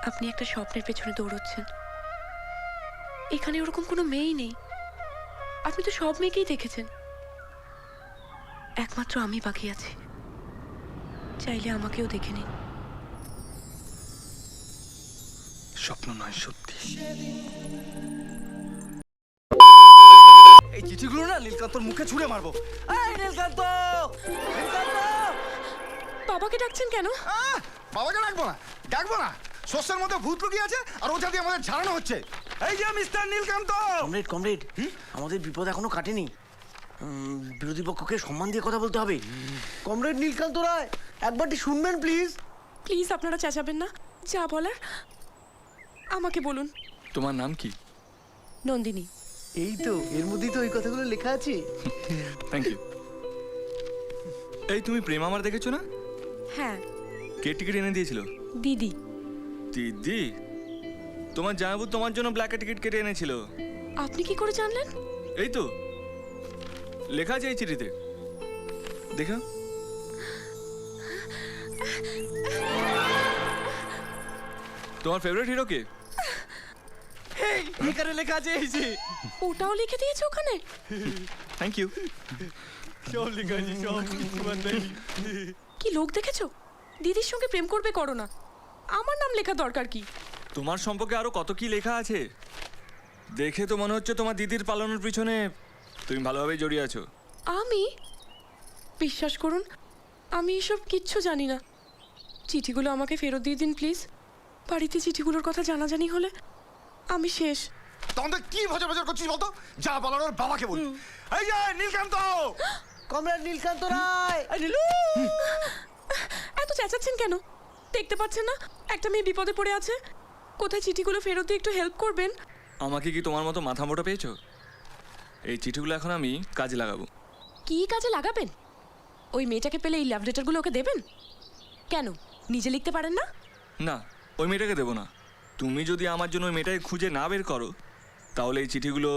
আপনি একটা স্বপ্নের পেছনে দৌড়চ্ছেন। এখানে ওরকম কোনো মেয়েই নেই। আপনি তো সব মেয়েকেই দেখেছেন, একমাত্র আমি বাকি আছি। চাইলে আমাকেও দেখে নিন। স্বপ্ন নয়, সত্যি। এই চিঠিগুলো না নীলকান্তর মুখে ছুঁড়ে মারবো। এই নীলকান্ত, নীলকান্ত! বাবাকে ডাকছেন কেন? বাবাকে ডাকবো না। শস্যের মধ্যে ভূত লুকিয়ে আছে আর ওটা দিয়ে আমাদের ঝাড়ানো হচ্ছে। এই যে মিস্টার নীলকান্ত। কমরেড, আমাদের বিপদ এখনো কাটেনি। বিরোধী পক্ষকে সম্মান দিয়ে কথা বলতে হবে। কমরেড নীলকান্ত রায়, একবারটি শুনবেন প্লিজ। প্লিজ আপনারা চেঁচাবেন না, যা বলার আমাকে বলুন। তোমার নাম কি? নন্দিনী। এই তো, এর মধ্যেই তো ওই কথাগুলো লেখা আছে। Thank you. এই তুমি প্রেম আমার দেখেছো না? হ্যাঁ, কে টিকিট এনে দিয়েছিল? দিদি। দিদি? তোমার জামাইবাবু তোমার জন্য ব্ল্যাকে টিকিট কেটে এনেছিল। আপনি কি করে জানলেন? এই তো লেখা আছে এই চিঠিতে, দেখো। তোমার ফেভারিট হিরো কে? এখানে লেখা আছে এই যে। ওটাও লিখে দিয়েছে ওখানে? Thank you. সব লেখা আছে, সব কিছু বানাই। কি লোক দেখেছো? দিদির সঙ্গে প্রেম করবে, করো না, আমার নাম লেখা দরকার কি? তোমার সম্পর্কে আরো কত কি লেখা আছে। দেখে তো মনে হচ্ছে তোমার দিদির পালানোর পিছনে তুমি ভালোভাবেই জড়িয়ে আছো। আমি? বিশ্বাস করুন, আমি এসব কিচ্ছু জানি না। চিঠিগুলো আমাকে ফেরত দিয়ে দিন প্লিজ। বাড়িতে চিঠিগুলোর কথা জানাজানি হলে আমি শেষ। তখন তুই কি ভজর ভজর করছিস বলতো? যা বলার ওর বাবাকে বল। এই যে নীলকান্ত। কমরেড নীলকান্ত রায়। এত চেঁচাচ্ছেন কেন? দেখতে পাচ্ছেন না একটা মেয়ে বিপদে পড়ে আছে? কোথায় চিঠিগুলো ফেরত দিয়ে একটু হেল্প করবেন? আমাকে কি তোমার মতো মাথা মোটা পেয়েছো? এই চিঠিগুলো এখন আমি কাজে লাগাবো। কি কাজে লাগাবেন? ওই মেয়েটাকে পেলে এই লাভ লেটারগুলো ওকে দেবেন? কেন, নিজে লিখতে পারেন না? না, ওই মেয়েটাকে দেবো না। তুমি যদি আমার জন্য ওই মেয়েটাকে খুঁজে না বের করো, তাহলে এই চিঠিগুলো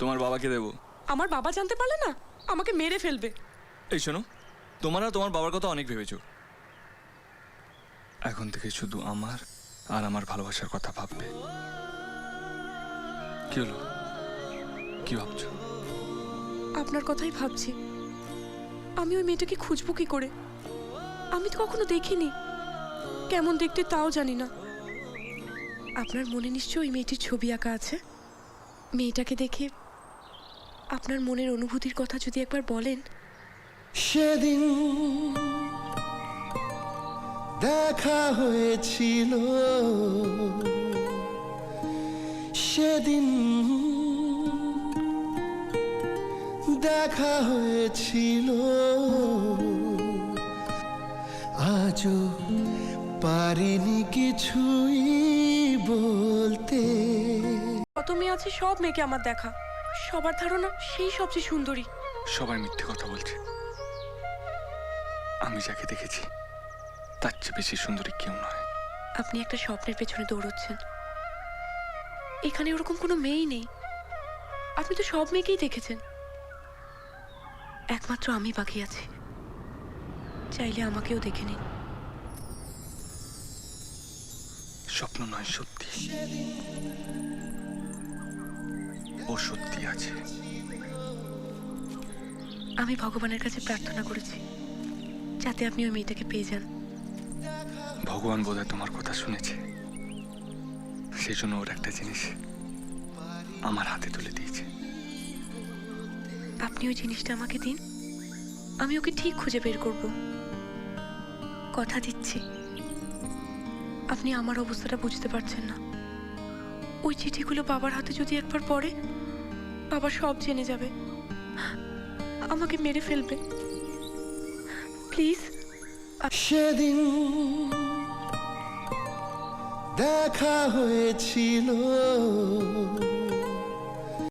তোমার বাবাকে দেবো। আমার বাবা জানতে পারলে না আমাকে মেরে ফেলবে। এই শোনো, তোমরা তোমার বাবার কথা অনেক ভেবেছো, এখন থেকে শুধু আমার আর আমার ভালোবাসার কথা ভাববে। কি হলো, কি ভাবছো? আপনার কথাই ভাবছি। আমি ওই মেয়েটাকে খুঁজবো কি করে? আমি তো কখনো দেখিনি, কেমন দেখতে তাও জানি না। আপনার মনে নিশ্চয়ই ওই মেয়েটির ছবি আঁকা আছে। মেয়েটাকে দেখে আপনার মনের অনুভূতির কথা যদি একবার বলেন। সেদিন দেখা হয়েছিল, সেদিন দেখা হয়েছিল, আজও পারিনি কিছুই বলতে। কত মেয়ে আছে, সব মেয়েকে আমার দেখা, সবার ধারণা সেই সবচেয়ে সুন্দরী। সবাই মিথ্যে কথা বলছে। আমি যাকে দেখেছি তার চেয়ে বেশি সুন্দরী কেউ নয়। আপনি একটা স্বপ্নের পেছনে দৌড়চ্ছেন। এখানে ওরকম কোনো মেয়েই নেই। আপনি তো সব মেয়েকেই দেখেছেন, একমাত্র আমি বাকি আছি। চাইলে আমাকেও দেখে নিন। স্বপ্ন নয়, সত্যি। ও সত্যি আছে। আমি ভগবানের কাছে প্রার্থনা করেছি যাতে আপনি ওই মেয়েটাকে পেয়ে যান। ভগবান বোধহয় তোমার কথা শুনেছে, সেই জন্য ওর একটা জিনিস আমার হাতে তুলে দিয়েছে। আপনি ওই জিনিসটা আমাকে দিন, আমি ওকে ঠিক খুঁজে বের করব। কথা দিচ্ছি। আপনি আমার অবস্থাটা বুঝতে পারছেন না। ওই চিঠিগুলো বাবার হাতে যদি একবার পড়ে, বাবা সব জেনে যাবে, আমাকে মেরে ফেলবে। প্লিজ। সেদিন দেখা হয়েছিল,